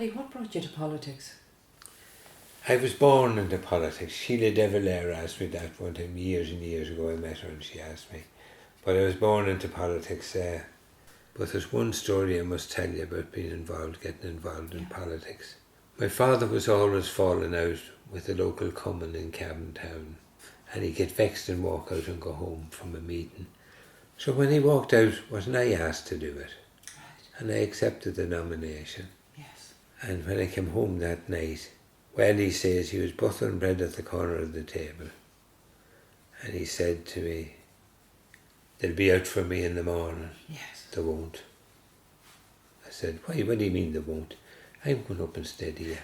Paddy, what brought you to politics? I was born into politics. Sheila de Valera asked me that one time, years and years ago. I met her and she asked me. But I was born into politics. But there's one story I must tell you about getting involved in politics. My father was always falling out with the local common in Cavan town, and he'd get vexed and walk out and go home from a meeting. So when he walked out, wasn't I asked to do it? Right. And I accepted the nomination. Yes. And when I came home that night, well, he says he was butter and bread at the corner of the table. And he said to me, they'll be out for me in the morning. Yes. They won't. I said, why, what do you mean they won't? I'm going up and steady you.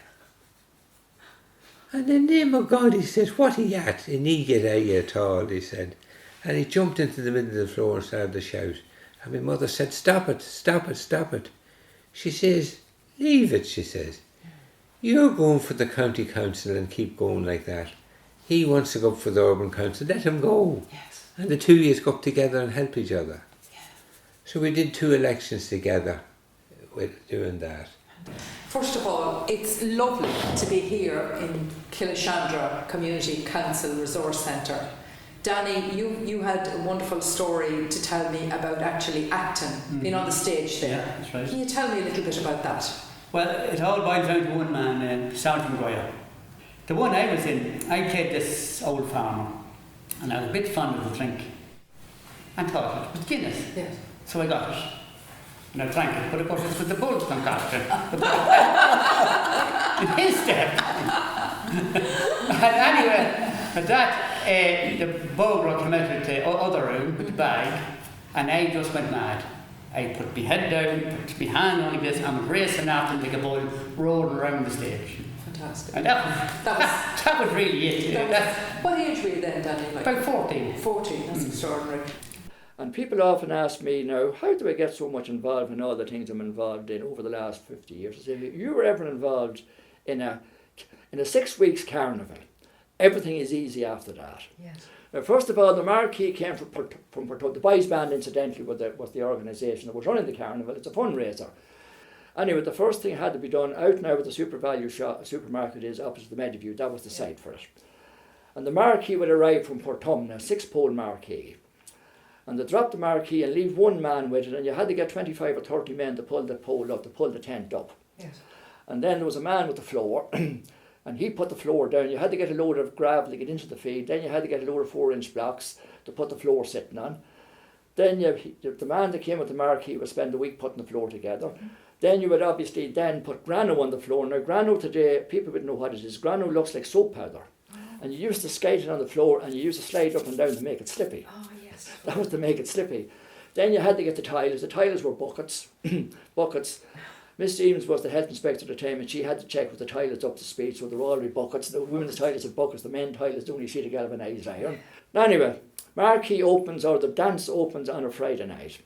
And in the name of God, he said, what are you at? And he get out at all, he said. And he jumped into the middle of the floor and started to shout. And my mother said, stop it, stop it, stop it. She says, leave it, she says. You're going for the county council and keep going like that. He wants to go up for the urban council, let him go. Yes. And the two of you go up together and help each other. Yeah. So we did 2 elections together with doing that. First of all, it's lovely to be here in Killashandra Community Council Resource Centre. Danny, you had a wonderful story to tell me about actually acting, being on the stage there. Yeah, that's right. Can you tell me a little bit about that? Well, it all boils down to one man, Sergeant Goya. The one I was in, I played this old farmer, and I was a bit fond of the drink, and thought it was Guinness. Yes. So I got it, and I drank it, but of course it was the Bulls concoction. In his step. And anyway, at that, the bogra came out of the other room with the bag, and I just went mad. I put my head down, put my hand on this, and was racing after him like a bull, rolling around the stage. Fantastic. And that was really it. What age were you then, Danny? Like about 14. 14, that's extraordinary. And people often ask me now, how do I get so much involved in all the things I'm involved in over the last 50 years? I say, if you were ever involved in a 6 weeks carnival, everything is easy after that. Yes. Now, first of all, the marquee came from the boys band, incidentally, was the organisation that was running the carnival. It's a fundraiser. Anyway, the first thing had to be done out now where the supermarket is opposite the Mediview. That was the site for it. And the marquee would arrive from Portumna, 6-pole marquee. And they dropped the marquee and leave one man with it, and you had to get 25 or 30 men to pull the pole up, to pull the tent up. Yes. And then there was a man with the floor, and he put the floor down. You had to get a load of gravel to get into the feed. Then you had to get a load of 4-inch blocks to put the floor sitting on. Then the man that came with the marquee would spend a week putting the floor together. Then you would obviously then put grano on the floor. Now grano today, people wouldn't know what it is. Grano looks like soap powder. And you used to skate it on the floor, and you used to slide up and down to make it slippy. Oh, yes. That was to make it slippy. Then you had to get the tiles. The tiles were buckets. Buckets. Miss Stevens was the health inspector at the time, and she had to check with the toilets up to speed, so they were already buckets. The women's toilets had buckets, the men's toilets only sheet of galvanised iron. Anyway, marquee opens, or the dance opens on a Friday night.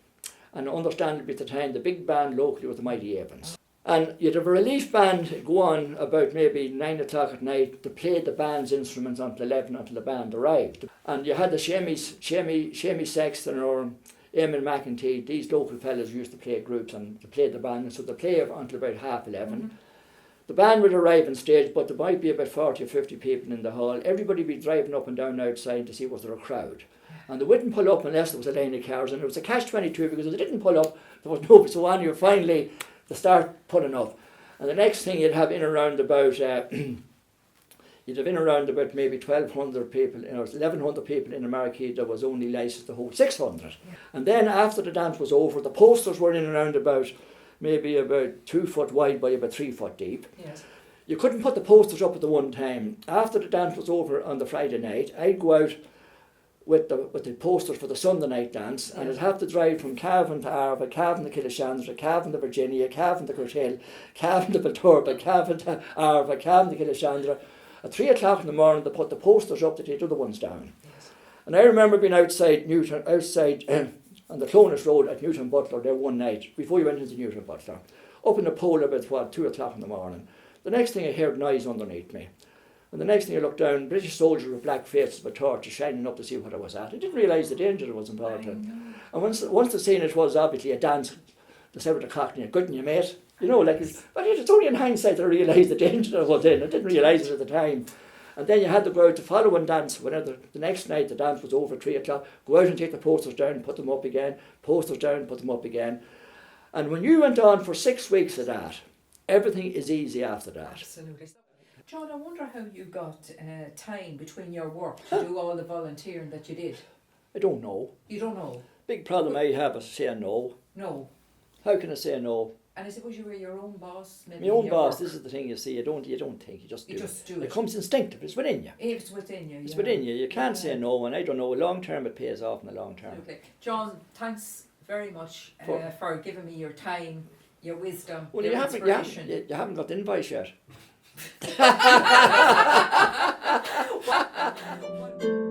And understandably at the time, the big band locally was the Mighty Avens. And you'd have a relief band go on about maybe 9 o'clock at night to play the band's instruments until 11, until the band arrived. And you had the Shamie Sexton or Eamon McEntee. These local fellas used to play groups and to play the band, and so they play until about 11:30. The band would arrive on stage, but there might be about 40 or 50 people in the hall. Everybody would be driving up and down outside to see was there a crowd. And they wouldn't pull up unless there was a lane of cars, and it was a catch-22 because if they didn't pull up, there was nobody. So on you finally they start pulling up. And the next thing you'd have in around about maybe 1,200 people, or 1,100 people in a marquee that was only licensed to hold 600. Yeah. And then after the dance was over, the posters were in around about 2 foot wide by about 3 foot deep. Yes. You couldn't put the posters up at the one time. After the dance was over on the Friday night, I'd go out with the posters for the Sunday night dance, and I'd have to drive from Cavan to Arva, Cavan to Killashandra, Cavan to Virginia, Cavan to Curtail, Cavan to Balturba, Cavan to Arva, Cavan to Killashandra. At 3 o'clock in the morning, they put the posters up to take the other ones down. Yes. And I remember being outside on the Clonus Road at Newton Butler there one night, before you went into Newton Butler, up in the pole about 2 o'clock in the morning. The next thing I heard noise underneath me. And the next thing I looked down, British soldiers with black faces with torches shining up to see what I was at. I didn't realise the danger that was involved in. And once they seen it was obviously a dance, they said with the cockney, good on you, mate. You know, like, but it's only in hindsight that I realised the danger of it then. I didn't realise it at the time. And then you had to go out to follow and dance. Whenever the next night the dance was over 3 o'clock, go out and take the posters down, put them up again, posters down, put them up again. And when you went on for 6 weeks of that, everything is easy after that. Absolutely. John, I wonder how you got time between your work to do all the volunteering that you did. I don't know. You don't know? Big problem I have is saying no. No. How can I say no? And I suppose you were your own boss, maybe. My own your boss, work. this is the thing you see, you don't think, you just do. You just do It it. comes instinctive, it's within you. It's within you. It's yeah. within you. You can't Yeah. say no, and I don't know, long term it pays off in the long term. Absolutely. John, thanks very much for giving me your time, your wisdom, Well, your you inspiration. haven't got the invite yet. Well,